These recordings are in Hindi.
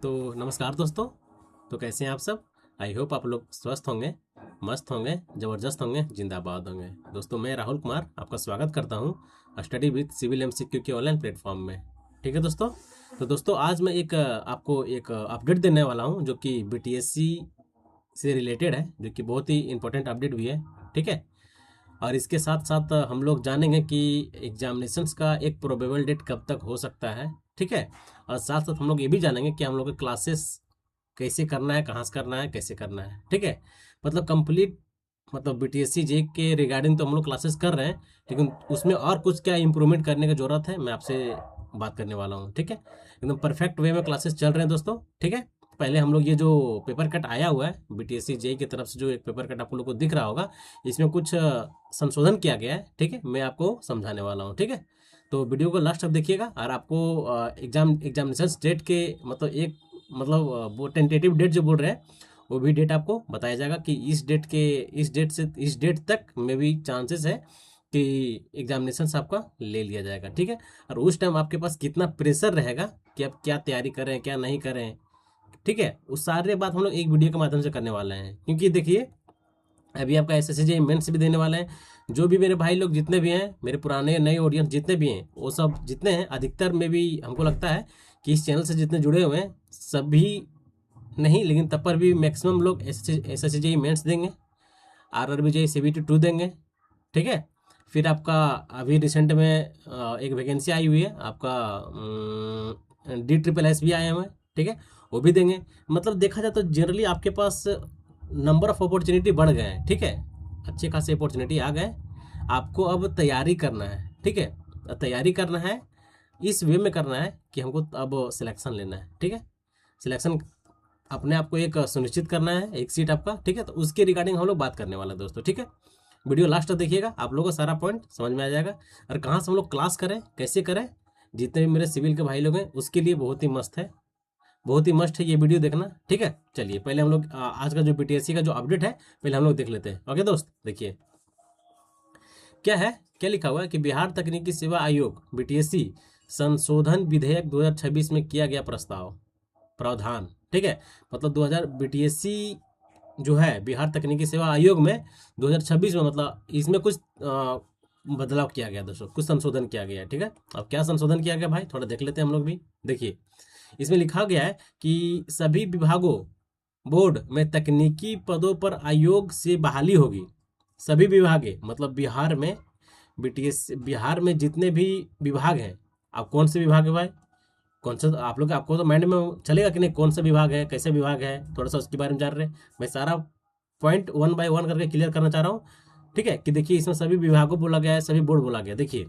तो नमस्कार दोस्तों। तो कैसे हैं आप सब। आई होप आप लोग स्वस्थ होंगे, मस्त होंगे, ज़बरदस्त होंगे, जिंदाबाद होंगे। दोस्तों मैं राहुल कुमार आपका स्वागत करता हूं स्टडी विद सिविल एमसीक्यू के ऑनलाइन प्लेटफॉर्म में। ठीक है दोस्तों। तो दोस्तों आज मैं आपको एक अपडेट देने वाला हूं जो कि बीटीएससी से रिलेटेड है, जो कि बहुत ही इंपॉर्टेंट अपडेट भी है। ठीक है। और इसके साथ साथ हम लोग जानेंगे कि एग्जामिनेशंस का एक प्रोबेबल डेट कब तक हो सकता है। ठीक है। और साथ साथ हम लोग ये भी जानेंगे कि हम लोग के क्लासेस कैसे करना है, कहाँ से करना है, कैसे करना है। ठीक है। मतलब कंप्लीट, मतलब बीटीएससी जे के रिगार्डिंग तो हम लोग क्लासेस कर रहे हैं, लेकिन उसमें और कुछ क्या इम्प्रूवमेंट करने की ज़रूरत है, मैं आपसे बात करने वाला हूँ। ठीक है। एकदम परफेक्ट वे में क्लासेस चल रहे हैं दोस्तों। ठीक है। पहले हम लोग ये जो पेपर कट आया हुआ है बीटीएससी जे की तरफ से, जो एक पेपर कट आप लोग को दिख रहा होगा, इसमें कुछ संशोधन किया गया है। ठीक है। मैं आपको समझाने वाला हूँ। ठीक है। तो वीडियो को लास्ट तक देखिएगा और आपको एग्जामिनेशन डेट के मतलब वो टेंटेटिव डेट जो बोल रहे हैं, वो भी डेट आपको बताया जाएगा कि इस डेट से इस डेट तक में भी चांसेस है कि एग्जामिनेशन आपका ले लिया जाएगा। ठीक है। और उस टाइम आपके पास कितना प्रेशर रहेगा कि आप क्या तैयारी करें, क्या नहीं करें। ठीक है। उस सारे बात हम लोग एक वीडियो के माध्यम से करने वाले हैं, क्योंकि देखिए अभी आपका एसएससी मेंस भी देने वाले हैं। जो भी मेरे भाई लोग जितने भी हैं, मेरे पुराने नए ऑडियंस जितने भी हैं, वो सब जितने हैं, अधिकतर में भी हमको लगता है कि इस चैनल से जितने जुड़े हुए हैं सभी नहीं, लेकिन तब पर भी मैक्सिमम लोग एसएससी मेंस देंगे, आरआरबी जेई सीबीटी 2 देंगे। ठीक है। फिर आपका अभी रिसेंट में एक वैकेंसी आई हुई है आपका, DSSS भी आए हुए हैं। ठीक है। वो भी देंगे। मतलब देखा जाए तो जनरली आपके पास नंबर ऑफ अपॉर्चुनिटी बढ़ गए हैं। ठीक है। अच्छे खासे अपॉर्चुनिटी आ गए। आपको अब तैयारी करना है। ठीक है। तैयारी करना है, इस वे में करना है कि हमको अब सिलेक्शन लेना है। ठीक है। सिलेक्शन अपने आप को एक सुनिश्चित करना है, एक सीट आपका। ठीक है। तो उसके रिगार्डिंग हम लोग बात करने वाले हैं दोस्तों। ठीक है। वीडियो लास्ट तक देखिएगा, आप लोगों को सारा पॉइंट समझ में आ जाएगा। और कहाँ से हम लोग क्लास करें, कैसे करें, जितने भी मेरे सिविल के भाई लोग हैं उसके लिए बहुत ही मस्त है, बहुत ही मस्त है ये वीडियो देखना। ठीक है। चलिए पहले हम लोग आज का जो बीटीएससी का जो अपडेट है पहले हम लोग देख लेते हैं। ओके दोस्त, देखिए क्या है, क्या लिखा हुआ है कि बिहार तकनीकी सेवा आयोग बीटीएससी संशोधन विधेयक 2026 में किया गया प्रस्ताव प्रावधान। ठीक है। मतलब 2000 बीटीएससी जो है बिहार तकनीकी सेवा आयोग में 2026 में, मतलब इसमें कुछ बदलाव किया गया दोस्तों, कुछ संशोधन किया गया है। ठीक है। अब क्या संशोधन किया गया भाई, थोड़ा देख लेते हैं हम लोग भी। देखिए इसमें लिखा गया है कि सभी विभागों बोर्ड में तकनीकी पदों पर आयोग से बहाली होगी। सभी विभागे मतलब बिहार में, बीटीएस बिहार में जितने भी विभाग हैं, अब कौन से विभाग है भाई, कौन सा आप लोग, आपको तो माइंड में चलेगा कि नहीं कौन सा विभाग है, कैसे विभाग है, थोड़ा सा उसके बारे में जान रहे हैं। मैं सारा पॉइंट वन बाय वन करके क्लियर करना चाह रहा हूँ। ठीक है। कि देखिए इसमें सभी विभागों बोला गया है, सभी बोर्ड बोला गया है। देखिए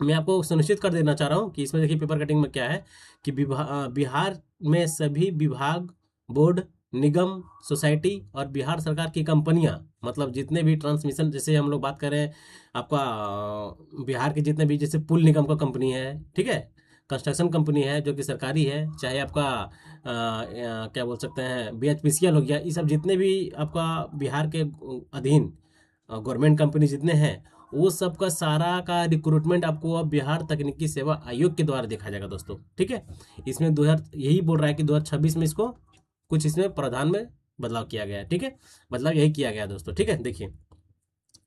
मैं आपको सुनिश्चित कर देना चाह रहा हूँ कि इसमें देखिए पेपर कटिंग में क्या है कि बिहार में सभी विभाग, बोर्ड, निगम, सोसाइटी और बिहार सरकार की कंपनियां, मतलब जितने भी ट्रांसमिशन, जैसे हम लोग बात करें आपका बिहार के जितने भी, जैसे पुल निगम का कंपनी है। ठीक है। कंस्ट्रक्शन कंपनी है जो कि सरकारी है, चाहे आपका क्या बोल सकते हैं बीएचपीसीएल हो गया, ये सब जितने भी आपका बिहार के अधीन गवर्नमेंट कंपनी जितने हैं, वो सब का सारा का रिक्रूटमेंट आपको अब बिहार तकनीकी सेवा आयोग के द्वारा देखा जाएगा दोस्तों। ठीक है। इसमें 2000 यही बोल रहा है कि 2026 में इसको कुछ इसमें प्रावधान में बदलाव किया गया है। ठीक है। बदलाव यही किया गया है दोस्तों। ठीक है। देखिए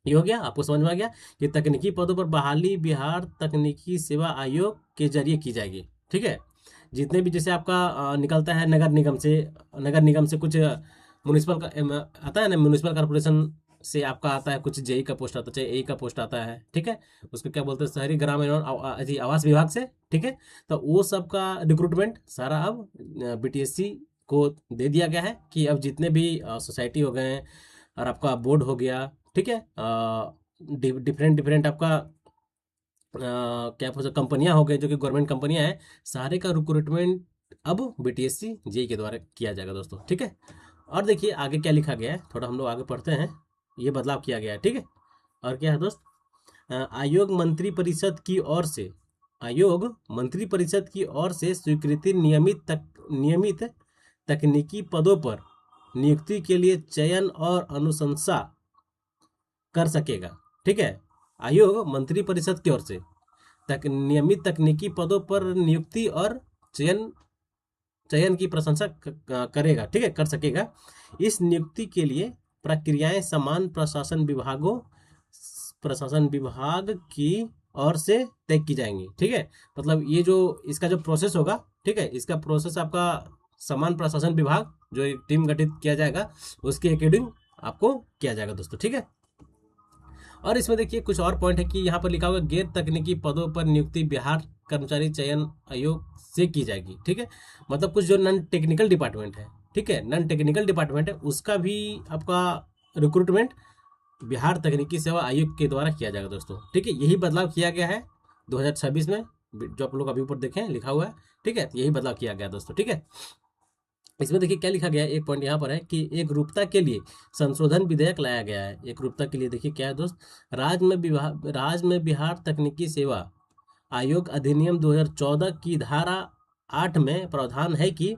ये हो गया, आपको समझ में आ गया कि तकनीकी पदों पर बहाली बिहार तकनीकी सेवा आयोग के जरिए की जाएगी। ठीक है। जितने भी जैसे आपका निकलता है नगर निगम से कुछ म्यूनिसिपल का आता है ना, म्यूनिसिपल कॉर्पोरेशन से आपका आता है कुछ जेई का पोस्ट आता है, चाहे ए का पोस्ट आता है। ठीक है। उसको क्या बोलते हैं, शहरी ग्रामीण और आवास विभाग से। ठीक है। तो वो सब का रिक्रूटमेंट सारा अब बीटीएससी को दे दिया गया है कि अब जितने भी सोसाइटी हो गए हैं और आपका बोर्ड हो गया। ठीक है। डिफरेंट डिफरेंट आपका क्या बोलते कंपनियां हो गई जो कि गवर्नमेंट कंपनियां हैं, सारे का रिक्रूटमेंट अब बीटीएससी जेई के द्वारा किया जाएगा दोस्तों। ठीक है। और देखिए आगे क्या लिखा गया है, थोड़ा हम लोग आगे पढ़ते हैं। ये बदलाव किया गया है। ठीक है। और क्या है दोस्त, आयोग मंत्री परिषद की ओर से, आयोग मंत्री परिषद की ओर से स्वीकृति नियमित तकनीकी पदों पर नियुक्ति के लिए चयन और अनुशंसा कर सकेगा। ठीक है। आयोग मंत्री परिषद की ओर से नियमित तकनीकी पदों पर नियुक्ति और चयन चयन की प्रशंसा करेगा, ठीक है, कर सकेगा। इस नियुक्ति के लिए प्रक्रियाएं समान प्रशासन विभाग की ओर से तय की जाएंगी, ठीक है। मतलब ये जो इसका जो प्रोसेस होगा, ठीक है, इसका प्रोसेस आपका समान प्रशासन विभाग जो एक टीम गठित किया जाएगा उसके अकॉर्डिंग आपको किया जाएगा दोस्तों, ठीक है। और इसमें देखिए कुछ और पॉइंट है कि यहाँ पर लिखा हुआ गैर तकनीकी पदों पर नियुक्ति बिहार कर्मचारी चयन आयोग से की जाएगी, ठीक है। मतलब कुछ जो नॉन टेक्निकल डिपार्टमेंट है, ठीक है, नॉन टेक्निकल डिपार्टमेंट है, उसका भी आपका रिक्रूटमेंट बिहार तकनीकी सेवा आयोग के द्वारा किया जाएगा दोस्तों, ठीक है। यही बदलाव किया गया है 2026 में, जो आप लोग अभी ऊपर देखें लिखा हुआ है, ठीक है, यही बदलाव किया गया दोस्तों, ठीक है। इसमें देखिए क्या लिखा गया है, एक पॉइंट यहाँ पर है कि एक रूपता के लिए संशोधन विधेयक लाया गया है। एक रूपता के लिए देखिए क्या है दोस्त, राज्य में बिहार तकनीकी सेवा आयोग अधिनियम 2014 की धारा 8 में प्रावधान है कि,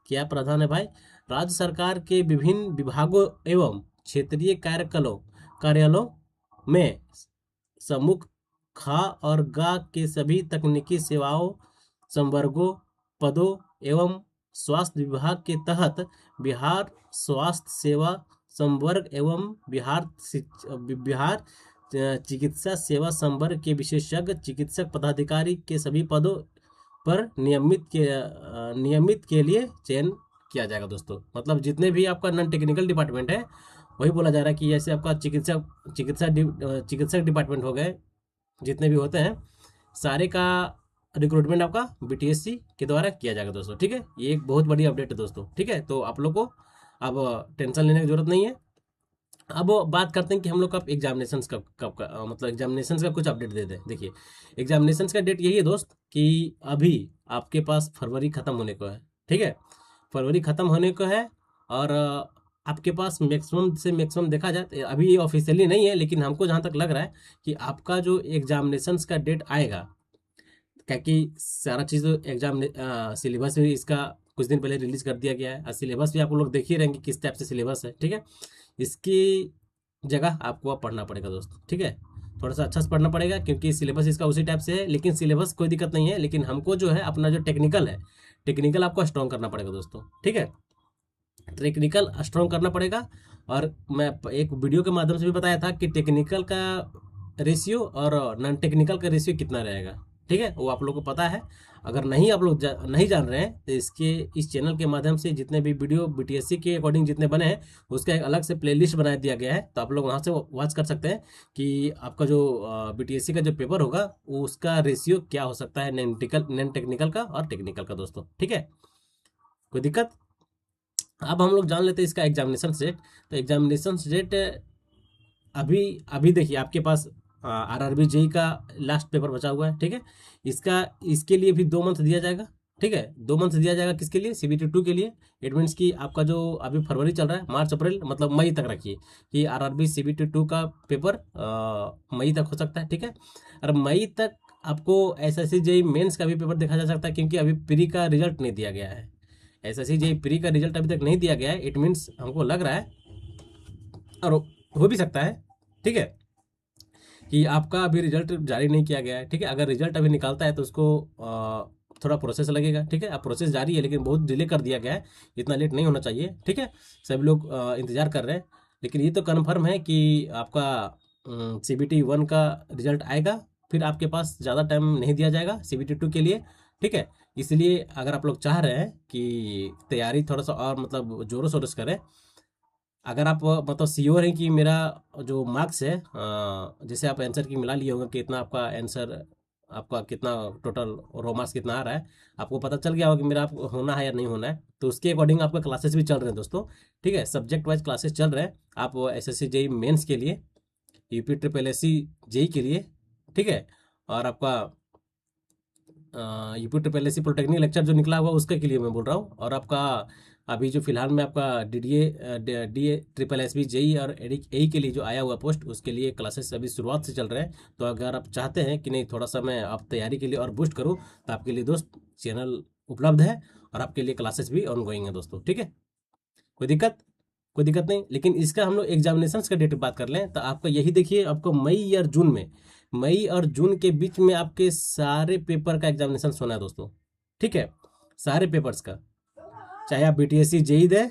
क्या प्रावधान है भाई, राज्य सरकार के विभिन्न विभागों एवं क्षेत्रीय कार्यालयों में समूह खा और गा के सभी तकनीकी सेवाओं संवर्गों पदों एवं स्वास्थ्य विभाग के तहत बिहार स्वास्थ्य सेवा संवर्ग एवं बिहार चिकित्सा सेवा संवर्ग के विशेषज्ञ चिकित्सक पदाधिकारी के सभी पदों पर नियमित के लिए चयन किया जाएगा दोस्तों। मतलब जितने भी आपका नॉन टेक्निकल डिपार्टमेंट है, वही बोला जा रहा है कि जैसे आपका चिकित्सक डिपार्टमेंट हो गए, जितने भी होते हैं सारे का रिक्रूटमेंट आपका बीटीएससी के द्वारा किया जाएगा दोस्तों, ठीक है। ये एक बहुत बड़ी अपडेट है दोस्तों, ठीक है। तो आप लोग को अब टेंशन लेने की जरूरत नहीं है। अब बात करते हैं कि हम लोग का एग्जामिनेशंस कब का मतलब एग्जामिनेशंस का कुछ अपडेट दे दें। देखिए एग्जामिनेशंस का डेट यही है दोस्त कि अभी आपके पास फरवरी ख़त्म होने को है, ठीक है, फरवरी ख़त्म होने को है। और आपके पास मैक्सिमम से मैक्सिमम देखा जाए तो अभी ये ऑफिशियली नहीं है, लेकिन हमको जहाँ तक लग रहा है कि आपका जो एग्जामिनेशंस का डेट आएगा, क्या कि सारा चीज़ एग्जाम सिलेबस भी इसका कुछ दिन पहले रिलीज कर दिया गया है, और सिलेबस भी आप लोग देख ही रहेंगे किस टाइप से सिलेबस है, ठीक है। इसकी जगह आपको अब पढ़ना पड़ेगा दोस्तों, ठीक है, थोड़ा सा अच्छा से पढ़ना पड़ेगा क्योंकि सिलेबस इसका उसी टाइप से है। लेकिन सिलेबस कोई दिक्कत नहीं है, लेकिन हमको जो है अपना जो टेक्निकल है, टेक्निकल आपको स्ट्रॉन्ग करना पड़ेगा दोस्तों, ठीक है, टेक्निकल स्ट्रॉन्ग करना पड़ेगा। और मैं एक वीडियो के माध्यम से भी बताया था कि टेक्निकल का रेशियो और नॉन टेक्निकल का रेशियो कितना रहेगा, ठीक है, वो आप लोग को पता है। अगर नहीं आप लोग नहीं जान रहे हैं तो इस चैनल के माध्यम से जितने भी वीडियो बीटीएससी के अकॉर्डिंग जितने बने हैं उसका एक अलग से प्लेलिस्ट बना दिया गया है, तो आप लोग वहाँ से वॉच कर सकते हैं कि आपका जो बीटीएससी का जो पेपर होगा उसका रेशियो क्या हो सकता है नॉन टेक्निकल का और टेक्निकल का दोस्तों, ठीक है, कोई दिक्कत। अब हम लोग जान लेते हैं इसका एग्जामिनेशन सेट। तो एग्जामिनेशन सेट अभी अभी देखिए आपके पास आरआरबी जेई का लास्ट पेपर बचा हुआ है, ठीक है, इसके लिए भी 2 मंथ दिया जाएगा, ठीक है, 2 मंथ दिया जाएगा किसके लिए, CBT 2 के लिए। इट मीन्स कि आपका जो अभी फरवरी चल रहा है, मार्च अप्रैल मतलब मई तक रखिए कि आरआरबी CBT 2 का पेपर मई तक हो सकता है, ठीक है। और मई तक आपको SSC जेई मेंस का भी पेपर देखा जा सकता है क्योंकि अभी प्री का रिजल्ट नहीं दिया गया है। SSC जेई प्री का रिजल्ट अभी तक नहीं दिया गया है, इट मीन्स हमको लग रहा है और हो भी सकता है, ठीक है, कि आपका अभी रिजल्ट जारी नहीं किया गया है, ठीक है। अगर रिजल्ट अभी निकालता है तो उसको थोड़ा प्रोसेस लगेगा, ठीक है। अब प्रोसेस जारी है लेकिन बहुत डिले कर दिया गया है, इतना लेट नहीं होना चाहिए, ठीक है। सभी लोग इंतज़ार कर रहे हैं, लेकिन ये तो कन्फर्म है कि आपका CBT 1 का रिजल्ट आएगा, फिर आपके पास ज़्यादा टाइम नहीं दिया जाएगा CBT 2 के लिए, ठीक है। इसलिए अगर आप लोग चाह रहे हैं कि तैयारी थोड़ा सा और मतलब ज़ोरों शोरों से करें, अगर आप मतलब श्योर हैं कि मेरा जो मार्क्स है जैसे आप आंसर की मिला लिए होंगे कि इतना आपका आंसर आपका कितना टोटल रो मार्क्स कितना आ रहा है, आपको पता चल गया होगा कि मेरा होना है या नहीं होना है, तो उसके अकॉर्डिंग आपका क्लासेस भी चल रहे हैं दोस्तों, ठीक है, सब्जेक्ट वाइज क्लासेस चल रहे हैं। आप SSC जेई मेंस के लिए, UPSSC जेई के लिए, ठीक है, और आपका UPSSC पॉलिटेक्निक लेक्चर जो निकला हुआ उसके के लिए मैं बोल रहा हूँ, और आपका अभी जो फिलहाल में आपका DA SSSB जेई और एई के लिए जो आया हुआ पोस्ट उसके लिए क्लासेस अभी शुरुआत से चल रहे हैं। तो अगर आप चाहते हैं कि नहीं थोड़ा सा मैं आप तैयारी के लिए और बूस्ट करूँ तो आपके लिए दोस्त चैनल उपलब्ध है और आपके लिए क्लासेस भी ऑन गोइंग है दोस्तों, ठीक है, कोई दिक्कत नहीं। लेकिन इसका हम लोग एग्जामिनेशन का डेट बात कर लें तो आपका यही देखिए, आपको मई और जून के बीच में आपके सारे पेपर का एग्जामिनेशन होना है दोस्तों, ठीक है, सारे पेपर्स का। चाहे आप BTSC जेई दें।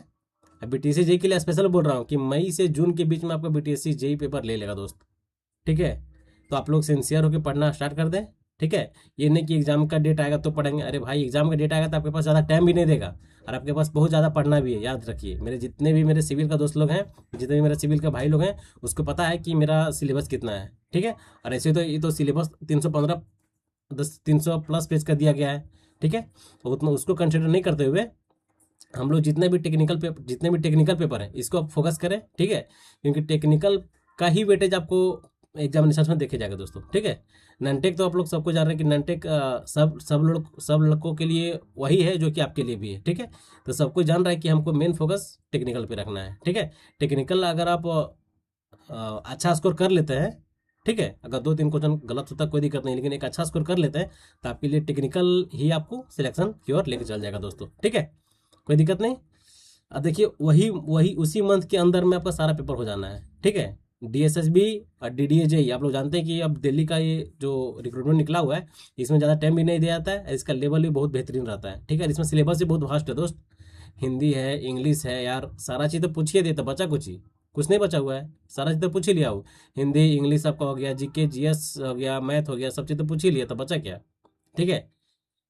BTSC जेई के लिए स्पेशल बोल रहा हूँ कि मई से जून के बीच में आपका BTSC जेई पेपर ले लेगा दोस्त, ठीक है। तो आप लोग सिंसियर होकर पढ़ना स्टार्ट कर दें, ठीक है। ये नहीं कि एग्जाम का डेट आएगा तो पढ़ेंगे, अरे भाई एग्जाम का डेट आएगा तो आपके पास ज़्यादा टाइम भी नहीं देगा, और आपके पास बहुत ज़्यादा पढ़ना भी है। याद रखिए, मेरे जितने भी मेरे सिविल का दोस्त लोग हैं, जितने भी मेरे सिविल के भाई लोग हैं, उसको पता है कि मेरा सिलेबस कितना है, ठीक है। और ऐसे तो ये तो सिलेबस 315 300 प्लस पेज का दिया गया है, ठीक है। तो उतना उसको कंसिडर नहीं करते हुए हम लोग जितने भी टेक्निकल पेपर हैं इसको आप फोकस करें, ठीक है। क्योंकि टेक्निकल का ही वेटेज आपको एग्जामिनेशन में देखे जाएगा दोस्तों, ठीक है। ननटेक तो आप लोग सबको जान रहे हैं कि ननटेक सब लड़कों के लिए वही है जो कि आपके लिए भी है, ठीक है। तो सबको जान रहा है कि हमको मेन फोकस टेक्निकल पे रखना है, ठीक है। टेक्निकल अगर आप अच्छा स्कोर कर लेते हैं, ठीक है, अगर 2-3 क्वेश्चन गलत होता है कोई दिक्कत नहीं, लेकिन एक अच्छा स्कोर कर लेते हैं तो आपके लिए टेक्निकल ही आपको सिलेक्शन की ओर लेके चल जाएगा दोस्तों, ठीक है। कोई दिक्कत नहीं। अब देखिए वही वही उसी मंथ के अंदर में आपका सारा पेपर हो जाना है, ठीक है। DSSB और DDA आप लोग जानते हैं कि अब दिल्ली का ये जो रिक्रूटमेंट निकला हुआ है, इसमें ज़्यादा टाइम भी नहीं दिया जाता है, इसका लेवल भी बहुत बेहतरीन रहता है, ठीक है। इसमें सिलेबस भी बहुत वास्ट है दोस्त, हिंदी है, इंग्लिश है, यार सारा चीज़ तो पूछिए दे, तो बचा कुछ नहीं बचा हुआ है, सारा चीज़ तो पूछ ही लिया हो। हिंदी इंग्लिश आपका हो गया, GK GS हो गया, मैथ हो गया, सब चीज़ तो पूछ ही लिया, तो बचा क्या, ठीक है।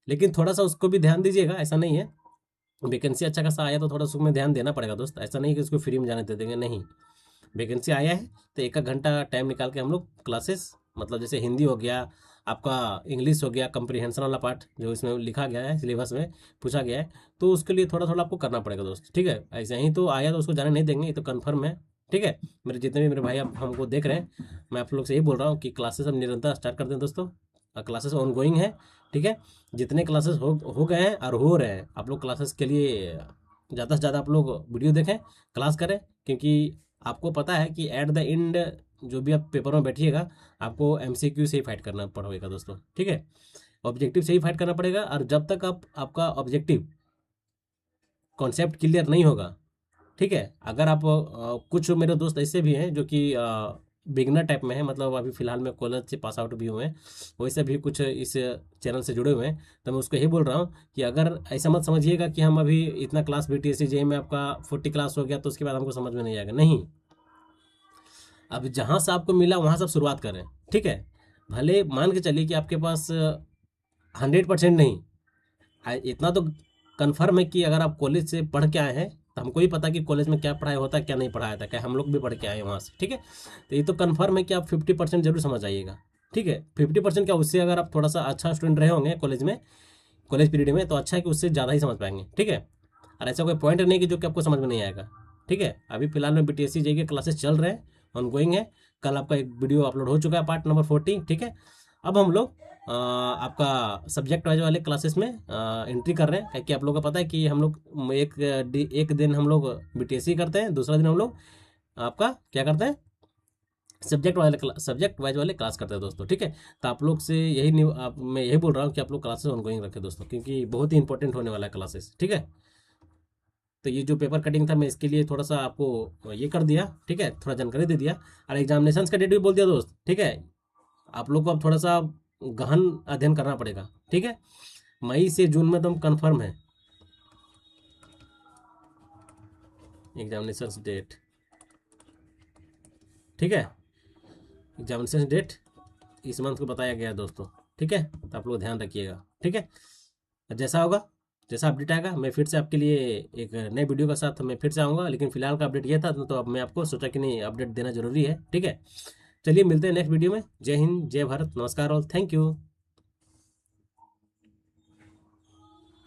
लेकिन थोड़ा सा उसको भी ध्यान दीजिएगा, ऐसा नहीं है वैकेंसी अच्छा खासा आया तो थोड़ा सा उसमें ध्यान देना पड़ेगा दोस्त, ऐसा नहीं कि उसको फ्री में जाने दे देंगे, नहीं। वैकेंसी आया है तो 1 घंटा टाइम निकाल के हम लोग क्लासेस, मतलब जैसे हिंदी हो गया, आपका इंग्लिश हो गया, कंप्रीहेंशन वाला पार्ट जो इसमें लिखा गया है, सिलेबस में पूछा गया है, तो उसके लिए थोड़ा थोड़ा आपको करना पड़ेगा दोस्त, ठीक है। ऐसे ही तो आया तो उसको जाने नहीं देंगे, ये तो कन्फर्म है, ठीक है। मेरे जितने भी मेरे भाई आप हमको देख रहे हैं, मैं आप लोग से यही बोल रहा हूँ कि क्लासेस हम निरंतर स्टार्ट कर दें दोस्तों, क्लासेस ऑन गोइंग है, ठीक है। जितने क्लासेस हो गए हैं और हो रहे हैं, आप लोग क्लासेस के लिए ज़्यादा से ज़्यादा आप लोग वीडियो देखें, क्लास करें, क्योंकि आपको पता है कि एट द एंड जो भी आप पेपर में बैठिएगा आपको MCQ से ही फाइट करना पड़ेगा दोस्तों, ठीक है। ऑब्जेक्टिव से ही फाइट करना पड़ेगा, और जब तक आपका ऑब्जेक्टिव कॉन्सेप्ट क्लियर नहीं होगा, ठीक है। अगर आप कुछ मेरे दोस्त ऐसे भी हैं जो कि बिगनर टाइप में है, मतलब अभी फिलहाल में कॉलेज से पास आउट भी हुए हैं, वैसे भी कुछ इस चैनल से जुड़े हुए हैं, तो मैं उसको यही बोल रहा हूँ कि अगर ऐसा मत समझिएगा कि हम अभी इतना क्लास BTSC जेई में आपका 40 क्लास हो गया तो उसके बाद हमको समझ में नहीं आएगा, नहीं। अब जहाँ से आपको मिला वहाँ से आप शुरुआत करें, ठीक है। भले मान के चलिए कि आपके पास 100% नहीं, इतना तो कन्फर्म है कि अगर आप कॉलेज से पढ़ के आए हैं तो हमको ही पता कि कॉलेज में क्या पढ़ाई होता है क्या नहीं पढ़ाया था, क्या हम लोग भी पढ़ के आए हैं वहाँ से, ठीक है। तो ये तो कन्फर्म है कि आप 50% जरूर समझ आइएगा, ठीक है। 50% क्या, उससे अगर आप थोड़ा सा अच्छा स्टूडेंट रहे होंगे कॉलेज में, कॉलेज पीरियड में, तो अच्छा है कि उससे ज़्यादा ही समझ पाएंगे, ठीक है। और ऐसा कोई पॉइंट नहीं कि जो कि आपको समझ में नहीं आएगा, ठीक है। अभी फिलहाल में BTSC जेई के क्लासेस चल रहे हैं, ऑनगोइंग है। कल आपका एक वीडियो अपलोड हो चुका है, पार्ट नंबर 40, ठीक है। अब हम लोग आपका सब्जेक्ट वाइज वाले क्लासेस में एंट्री कर रहे हैं, कि आप लोगों को पता है कि हम लोग एक दिन हम लोग BTSC करते हैं, दूसरा दिन हम लोग आपका क्या करते हैं, सब्जेक्ट वाइज वाले क्लास करते हैं दोस्तों, ठीक है। तो आप लोग से मैं यही बोल रहा हूँ कि आप लोग क्लासेस ऑनगोइंग रखें दोस्तों, क्योंकि बहुत ही इंपॉर्टेंट होने वाला है क्लासेस, ठीक है। तो ये जो पेपर कटिंग था मैं इसके लिए थोड़ा सा आपको ये कर दिया, ठीक है, थोड़ा जानकारी दे दिया, और एग्जामिनेशन का डेट भी बोल दिया दोस्त, ठीक है। आप लोग को अब थोड़ा सा गहन अध्ययन करना पड़ेगा, ठीक है। मई से जून में तो कन्फर्म है एग्जामिनेशन डेट, ठीक है। एग्जामिनेशन डेट इस मंथ को बताया गया है दोस्तों, ठीक है। तो आप लोग ध्यान रखिएगा, ठीक है। जैसा होगा, जैसा अपडेट आएगा मैं फिर से आपके लिए एक नए वीडियो के साथ मैं फिर से आऊँगा, लेकिन फिलहाल का अपडेट ये था, तो अब मैं आपको सोचा कि नहीं अपडेट देना जरूरी है, ठीक है। चलिए मिलते हैं नेक्स्ट वीडियो में। जय हिंद, जय भारत, नमस्कार और थैंक यू।